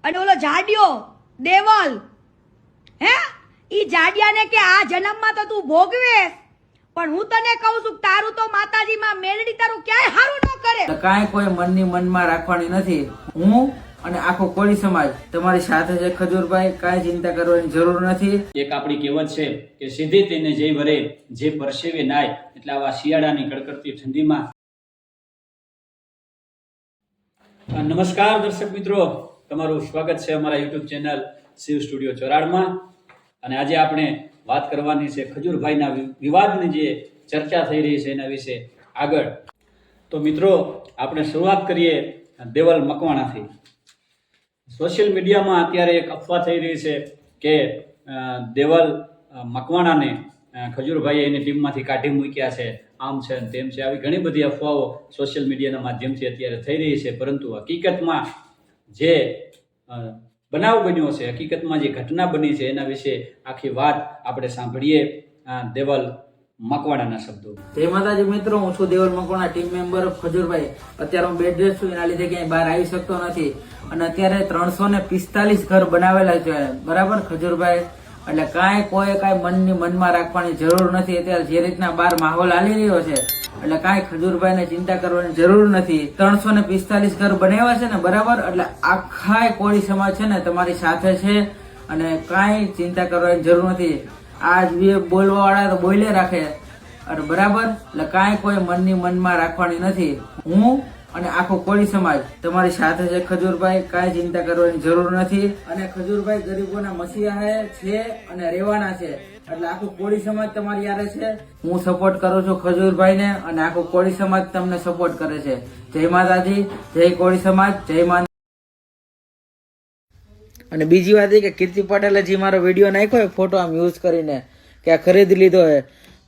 અને ઓલો જાડિયો દેવલ હે ઈ જાડિયાને કે આ જન્મમાં તો તું ભોગવે, પણ હું તને કહું છું તારું તો માતાજીમાં મેળડી તારું ક્યાંય હારું ન કરે. કાંઈ કોઈ મનની મનમાં રાખવાની નથી. હું અને આખો કોળી સમાજ તમારી સાથે છે ખજૂરભાઈ, કાંઈ ચિંતા કરવાની જરૂર નથી. એક આપણી કહેવત છે કે સીધી તેને જઈ વરે જે પરસેવે નાય, એટલે આવા શિયાળાની કડકડતી ઠંડીમાં. નમસ્કાર દર્શક મિત્રો, તમારું સ્વાગત છે અમારા યુટ્યુબ ચેનલ શિવ સ્ટુડિયો ચોરાડમાં. અને આજે આપણે વાત કરવાની છે ખજૂરભાઈના વિવાદની જે ચર્ચા થઈ રહી છે એના વિશે આગળ. તો મિત્રો, આપણે શરૂઆત કરીએ દેવલ મકવાણાથી. સોશિયલ મીડિયામાં અત્યારે એક અફવા થઈ રહી છે કે દેવલ મકવાણાને ખજૂરભાઈએ એની ટીમમાંથી કાઢી મૂક્યા છે, આમ છે ને તેમ છે. આવી ઘણી બધી અફવાઓ સોશિયલ મીડિયાના માધ્યમથી અત્યારે થઈ રહી છે, પરંતુ હકીકતમાં જે બનાવ બન્યો છે, હકીકતમાં જે ઘટના બની છે એના વિશે આખી વાત આપણે સાંભળીએ દેવલ મકવાણાના શબ્દો. જય માતાજી મિત્રો, હું છું દેવલ મકવાણા, ટીમ મેમ્બર ખજૂરભાઈ. અત્યારે હું બેડ રેસ્ટ છું, એના લીધે ક્યાંય બહાર આવી શકતો નથી. અને અત્યારે 345 ઘર બનાવેલા છે, બરાબર ખજૂરભાઈ? એટલે કાંઈ મનની મનમાં રાખવાની જરૂર નથી. અત્યારે જે રીતના બહાર માહોલ હાલી રહ્યો છે, એટલે કાંઈ ખજૂરભાઈને ચિંતા કરવાની જરૂર નથી. 345 ઘર બનાવ્યા છે ને, બરાબર? એટલે આખા કોળી સમાજ છે ને તમારી સાથે છે, અને કાંઈ ચિંતા કરવાની જરૂર નથી. આજ બે બોલવા વાળા તો બોલે રાખે, અને બરાબર? એટલે કાંઈ કોઈ મનની મનમાં રાખવાની નથી. હું અને આખો કોળી સમાજ તમારી સાથે છે ખજૂરભાઈ, કાંઈ ચિંતા કરવાની જરૂર નથી. અને ખજૂરભાઈ ગરીબોના મસીહા છે અને રહેવાના છે, એટલે આખો કોળી સમાજ તમારી યારે છે. હું સપોર્ટ કરું છું ખજૂરભાઈને, અને આખો કોળી સમાજ તમને સપોર્ટ કરે છે. જય માતાજી, જય કોળી સમાજ, જય માતા. અને બીજી વાત એ કે કીર્તિ પટેલે જે મારો વિડીયો નાખ્યો ફોટો આમ યુઝ કરીને કે આ ખરીદી લીધો છે,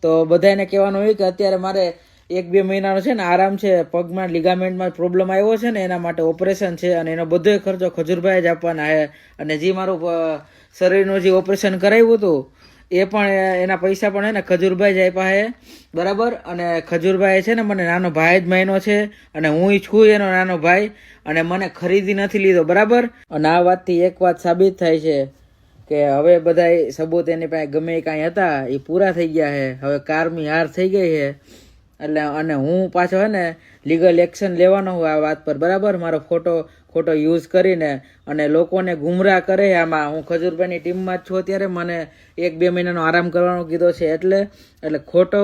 તો બધાને કહેવાનું હોય કે અત્યારે મારે 1-2 મહિનાનો છે ને આરામ છે, પગમાં લિગામેન્ટમાં પ્રોબ્લેમ આવ્યો છે ને, એના માટે ઓપરેશન છે, અને એનો બધો ખર્ચો ખજૂરભાઈ જ આપવાના છે. અને જે મારું શરીરનું જે ઓપરેશન કરાવ્યું હતું એ પણ એના પૈસા પણ એને ખજૂરભાઈ જ આપ્યા છે, બરાબર? અને ખજૂરભાઈ છે ને મને નાનો ભાઈ જ માન્યો છે, અને હું છું એનો નાનો ભાઈ, અને મને ખરીદી નથી લીધો, બરાબર? અને આ વાતથી એક વાત સાબિત થાય છે કે હવે બધા સબૂત એની પાસે ગમે કાંઈ હતા એ પૂરા થઈ ગયા છે. હવે કારમી હાર થઈ ગઈ છે, એટલે અને હું પાછો હે ને લીગલ એક્શન લેવાનો હું આ વાત પર, બરાબર? મારો ખોટો યુઝ કરીને અને લોકોને ગુમરાહ કરે. આમાં હું ખજૂરભાઈની ટીમમાં જ છું અત્યારે, મને 1-2 મહિનાનો આરામ કરવાનો કીધો છે, એટલે ખોટો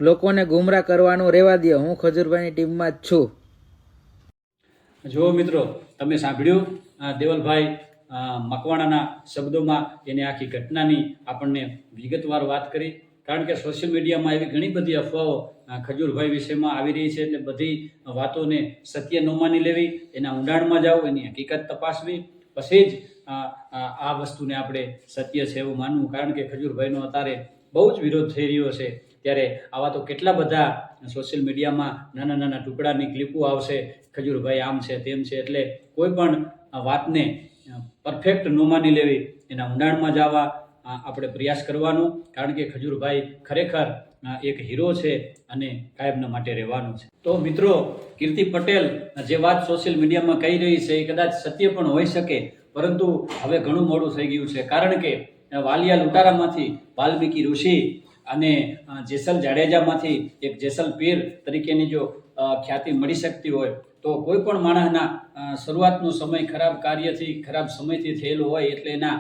લોકોને ગુમરાહ કરવાનું રહેવા દો. હું ખજૂરભાઈની ટીમમાં જ છું. જો મિત્રો, તમે સાંભળ્યું દેવલભાઈ મકવાણાના શબ્દોમાં એને આખી ઘટનાની આપણને વિગતવાર વાત કરી. કારણ કે સોશિયલ મીડિયામાં એવી ઘણી બધી અફવાઓ ખજૂરભાઈ વિષયમાં આવી રહી છે, એટલે બધી વાતોને સત્ય ન માની લેવી, એના ઊંડાણમાં જાઓ, એની હકીકત તપાસવી, પછી જ આ વસ્તુને આપણે સત્ય છે એવું માનવું. કારણ કે ખજૂરભાઈનો અત્યારે બહુ જ વિરોધ થઈ રહ્યો છે, ત્યારે આવા તો કેટલા બધા સોશિયલ મીડિયામાં નાના ટુકડાની ક્લિપો આવશે, ખજૂરભાઈ આમ છે તેમ છે. એટલે કોઈ પણ વાતને પરફેક્ટ ન માની લેવી, એના ઊંડાણમાં જવા આપણે પ્રયાસ કરવાનો. કારણ કે ખજૂરભાઈ ખરેખર એક હીરો છે અને કાયમના માટે રહેવાનું છે. તો મિત્રો, કીર્તિ પટેલ જે વાત સોશિયલ મીડિયામાં કહી રહી છે એ કદાચ સત્ય પણ હોઈ શકે, પરંતુ હવે ઘણું મોડું થઈ ગયું છે. કારણ કે વાલિયા લુટારામાંથી વાલ્મીકી ઋષિ અને જેસલ જાડેજામાંથી એક જેસલ પીર તરીકેની જો ખ્યાતિ મળી શકતી હોય, તો કોઈ પણ માણસના શરૂઆતનો સમય ખરાબ કાર્યથી, ખરાબ સમયથી થયેલો હોય, એટલે એના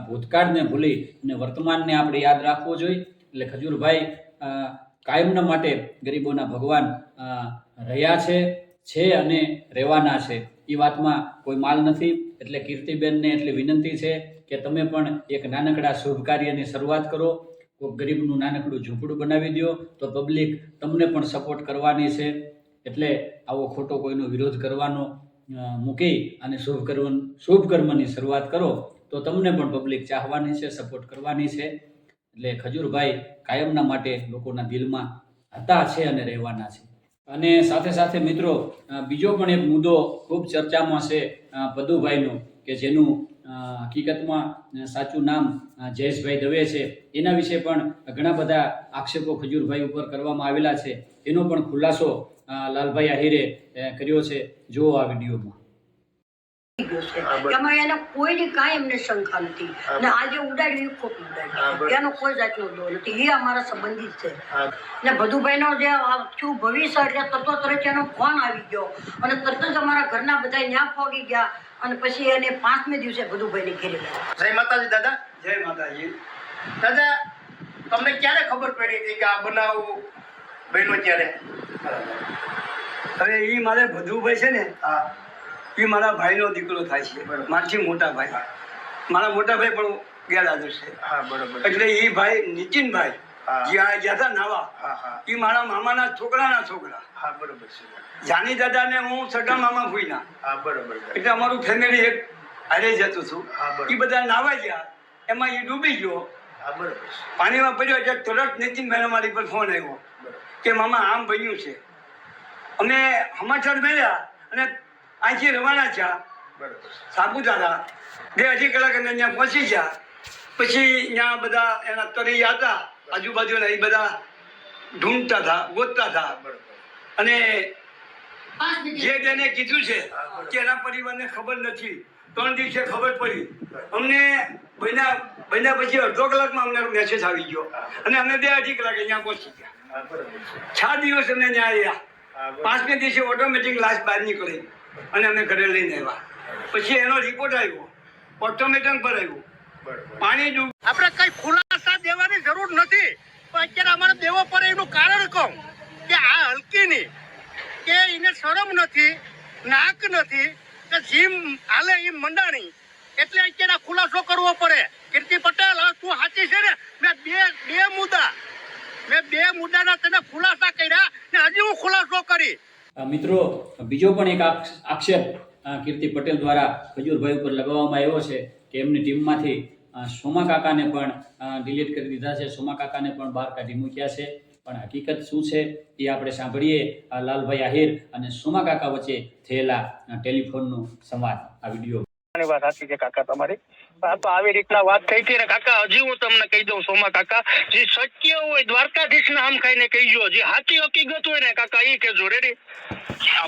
ભૂતકાળને ભૂલી અને વર્તમાનને આપણે યાદ રાખવો જોઈએ. એટલે ખજૂરભાઈ કાયમના માટે ગરીબોના ભગવાન રહ્યા છે અને રહેવાના છે, એ વાતમાં કોઈ માલ નથી. એટલે કીર્તિબેનને એટલી વિનંતી છે કે તમે પણ એક નાનકડા શુભ કાર્યની શરૂઆત કરો, કોઈ ગરીબનું નાનકડું ઝૂંપડું બનાવી દો, તો પબ્લિક તમને પણ સપોર્ટ કરવાની છે. એટલે આવો ખોટો કોઈનો વિરોધ કરવાનો મૂકી અને શુભ કર્મની શરૂઆત કરો, તો તમને પણ પબ્લિક ચાહવાની છે, સપોર્ટ કરવાની છે. એટલે ખજૂરભાઈ કાયમના માટે લોકોના દિલમાં હતા છે અને રહેવાના છે. અને સાથે સાથે મિત્રો, બીજો પણ એક મુદ્દો ખૂબ ચર્ચામાં છે પદુભાઈનો, કે જેનું હકીકતમાં સાચું નામ જયેશભાઈ દવે છે. એના વિશે પણ ઘણા બધા આક્ષેપો ખજૂરભાઈ ઉપર કરવામાં આવેલા છે. એનો પણ ખુલાસો લાલભાઈ આહિરે કર્યો છે. જુઓ આ વિડીયોમાં. ગયો છે એમાં એને કોઈની કાંઈ એમને શંકા નથી ને આજે ઉડાડ્યું એ ખોટું ઉડાડ્યું એનો કોઈ જાતનો દો નથી એ અમારા સંબંધિત છે ને ભદુભાઈનો જે થયું ભવિષ્ય એટલે તરત એનો ફોન આવી ગયો અને તરત જ અમારા ઘરના બધા ત્યાં પહોંચી ગયા અને પછી એને 5મે દિવસે ભદુભાઈને ઘેરે લાવ્યા. જય માતાજી દાદા. જય માતાજી. દાદા તમને ક્યારે ખબર પડી હતી કે આ બનાવ બન્યો ત્યારે? હવે એ મારે ભદુભાઈ છે ને એ મારા ભાઈનો દીકરો થાય છે, મારથી મોટા ભાઈ. મારા મોટા ભાઈ પણ ગેરહાજર છે. હા બરોબર. એટલે એ ભાઈ નીતિનભાઈ જ્યાં ગયા હતા નાવા, એ મારા મામાના છોકરાના છોકરા. હા બરોબર છે. જાની દાદા ને હું સગા મામા ભૂઈના. હા બરોબર. એટલે અમારું ફેમિલી એક હારે જતું હતું. હા, બરોબર. એ બધા નાવા ગયા, એમાં એ ડૂબી ગયો, હા બરોબર. પાણીમાં પડ્યો. એટલે તરત નીતિનભાઈ મારી પર ફોન આવ્યો કે મામા આમ બન્યું છે. અમે સમાચાર મળ્યા અને અહીંથી રવાના થયા બરોબર. સાપુતારા. 2-2.5 કલાક અમે ત્યાં પહોંચી ગયા. પછી ત્યાં બધા એના તરૈયા હતા આજુબાજુના, એ બધા ઢૂંઢતા હતા, ગોતતા હતા. અને જે બેને કીધું છે કે એના પરિવારને ખબર નથી, 3 દિવસે ખબર પડી. અમને બન્યા પછી અડધો કલાકમાં અમને મેસેજ આવી ગયો અને અમે 2-2.5 કલાકે ત્યાં પહોંચી ગયા. હા બરોબર. 6 દિવસ અમે ત્યાં રહ્યા. 5મે દિવસે ઓટોમેટિક લાશ બહાર નીકળી અને અમે ઘરે લઈને આવ્યા. પછી એનો રિપોર્ટ આવ્યો, ઓટોમેટિક પર આવ્યું, પાણી ડૂબ. આપણે કઈ ખુલાસા દેવાની જરૂર નથી, પણ અત્યારે અમારે દેવો પડે એનું કારણ કહું કે આ હલકીની કે એને શરમ નથી, નાક નથી કે જીમ હાલે એ મંડાણી, એટલે અત્યારે આ ખુલાસો કરવો પડે. કીર્તિ પટેલ તું સાચી છે ને? મેં બે મુદ્દાના તને ખુલાસા કર્યા ને હજી હું ખુલાસો કરી. મિત્રો, બીજો પણ એક આક્ષેપ કીર્તિ પટેલ દ્વારા ખજૂરભાઈ ઉપર લગાવવામાં આવ્યો છે કે એમની ટીમમાંથી સોમા કાકાને પણ ડિલીટ કરી દીધા છે, સોમા કાકાને પણ બહાર કાઢી મૂક્યા છે. પણ હકીકત શું છે એ આપણે સાંભળીએ. લાલભાઈ આહિર અને સોમા કાકા વચ્ચે થયેલા ટેલિફોનનો સંવાદ, આ વિડીયો. વાત સાચી છે કાકા તમારી. તો આવી રીતના વાત થઈ હતી ને કાકા, હજી હું તમને કહી દઉં સોમા કાકા, જે સત્ય હોય દ્વારકાધીશ ને આમ ખાઈને કહીજો, જે સાચી હકીકત હોય ને કાકા એ કહેજો. રેડી?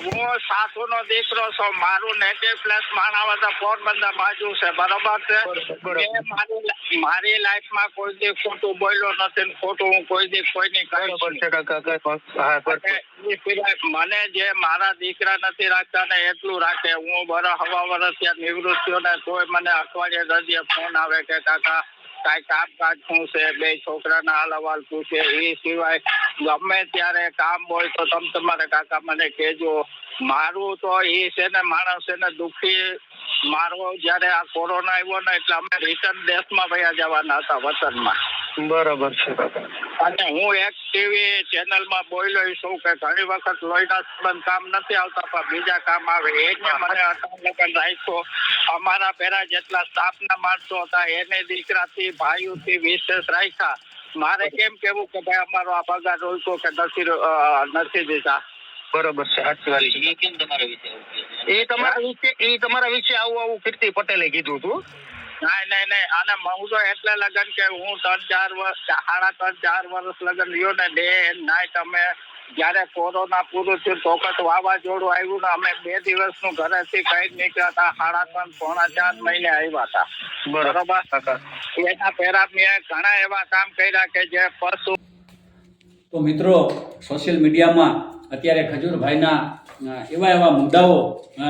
હું સાસુનો દીકરો છું, મારું નેટિવ પ્લેસ માણાવદર પોરબંદર બાજુ છે, બરોબર છે. મારી લાઈફમાં કોઈ દી ખોટું બોલ્યો નથી ને ખોટું હું કોઈ દી કોઈની કહી છે કાકા. મને જે મારા દીકરા નથી રાખતા ને એટલું રાખે. હું હવા વર્ષ ત્યાં નિવૃત્ત થયો ને તોય મને અઠવાડિયે દરજીએ ફોન આવે કે કાકા કાંઈ કામકાજ શું છે, 2 છોકરાના હાલ અહેવાલ પૂછે. એ સિવાય ગમે ત્યારે કામ હોય તો તમે તમારે કાકા મને કહેજો. મારું તો એ છે ને માણસ છે ને દુઃખી. મારો જયારે આ કોરોના આવ્યો ને એટલે અમે રિટર્ન દેશમાં વયા જવાના હતા, વતનમાં. બરાબર છે કાકા. અને હું એક ટીવી ચેનલમાં બોલ્યો છું કે ઘણી વખત લોહીના સંબંધ કામ નથી આવતા પણ બીજા કામ આવે. એને મને અટાણ રાખ્યો. અમારા પેલા જેટલા સ્ટાફના માણસો હતા એને દીકરાથી ભાઈઓથી વિશેષ રાખ્યા. મારે કેમ કેવું કે ભાઈ અમારો આ પગાર રોક્યો કે નથી દીધા. બરોબર છે, સાચી વાત. એ કેમ તમારા વિશે? એ તમારા વિશે આવું કીર્તિ પટેલે કીધું હતું. નહીં. અને હું તો એટલે લગન કે હું 3-4 વર્ષ 3.5-4 વર્ષ લગન રહ્યો ને ડે એન્ડ નાઇટ. અમે જયારે કોરોના પૂરું થયું તોકત વાવાઝોડું આવ્યું ને અમે 2 દિવસનું ઘરેથી કઈ નીકળ્યા હતા. 3.5-4 મહિને આવ્યા હતા. બરોબર. એના પહેલા મેં ઘણા એવા કામ કર્યા કે જે પશુ. તો મિત્રો, સોશિયલ મીડિયામાં અત્યારે ખજૂરભાઈના એવા મુદ્દાઓ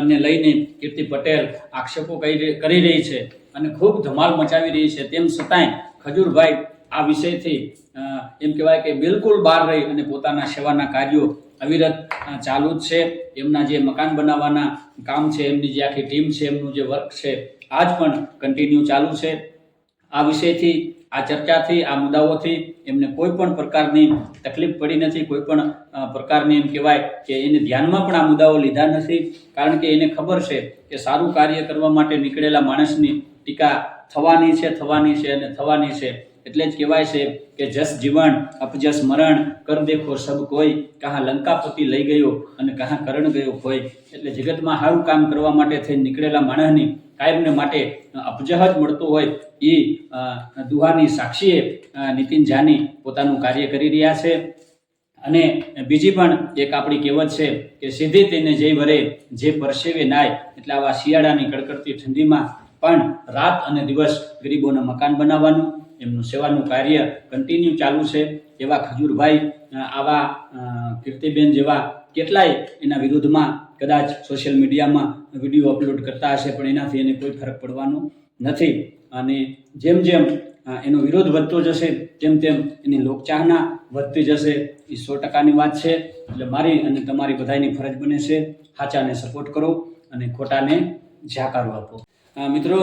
ને લઈને કીર્તિ પટેલ આક્ષેપો કરી રહી છે અને ખૂબ ધમાલ મચાવી રહી છે. તેમ છતાંય ખજૂરભાઈ આ વિષયથી એમ કહેવાય કે બિલકુલ બહાર રહી અને પોતાના સેવાના કાર્યો અવિરત ચાલુ જ છે. એમના જે મકાન બનાવવાના કામ છે, એમની જે આખી ટીમ છે, એમનું જે વર્ક છે, આજ પણ કન્ટિન્યુ ચાલુ છે. આ વિષયથી, આ ચર્ચાથી, આ મુદ્દાઓથી એમને કોઈ પણ પ્રકારની તકલીફ પડી નથી, કોઈ પણ પ્રકારની એમ કહેવાય કે એને ધ્યાનમાં પણ આ મુદ્દાઓ લીધા નથી. કારણ કે એને ખબર છે કે સારું કાર્ય કરવા માટે નીકળેલા માણસની ટીકા થવાની છે. એટલે જ કહેવાય છે કે જસ જીવન અપજસ મરણ કર દેખો સબ કોઈ, કહાં લંકાપતિ લઈ ગયો અને કહાં કરણ ગયો હોય. એટલે જગતમાં સારું કામ કરવા માટે થઈને નીકળેલા માણસની કાયમને માટે અપજહ જ મળતો હોય એ દુહાની સાક્ષીએ નીતિન જાની પોતાનું કાર્ય કરી રહ્યા છે. અને બીજી પણ એક આપણી કહેવત છે કે સીધી તેને જઈ વરે જે પરસેવે નાય, એટલે આવા શિયાળાની કડકડતી ઠંડીમાં પણ રાત અને દિવસ ગરીબોના મકાન બનાવવાનું, એમનું સેવાનું કાર્ય કન્ટિન્યુ ચાલુ છે. એવા ખજૂરભાઈ, આવા કીર્તિબેન જેવા કેટલાય એના વિરુદ્ધમાં કદાચ સોશિયલ મીડિયામાં વિડીયો અપલોડ કરતા હશે, પણ એનાથી એને કોઈ ફરક પડવાનો નથી. અને જેમ જેમ એનો વિરોધ વધતો જશે તેમ તેમ એની લોકચાહના વધતી જશે. એ 100%ની વાત છે. એટલે મારી અને તમારી બધાની ફરજ બને છે સાચાને સપોર્ટ કરો અને ખોટાને જાકારો આપો. મિત્રો,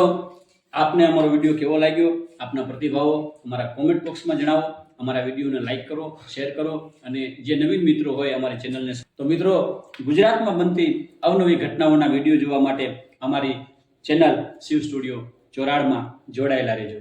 આપને અમારો વિડીયો કેવો લાગ્યો, આપના પ્રતિભાવો અમારા કોમેન્ટ બોક્સમાં જણાવો. અમારા વિડીયોને લાઈક કરો, શેર કરો, અને જે નવીન મિત્રો હોય અમારી ચેનલને. તો મિત્રો, ગુજરાતમાં બનતી અવનવી ઘટનાઓના વિડીયો જોવા માટે અમારી ચેનલ શિવ સ્ટુડિયો ચોરાડમાં જોડાયેલા રહેજો.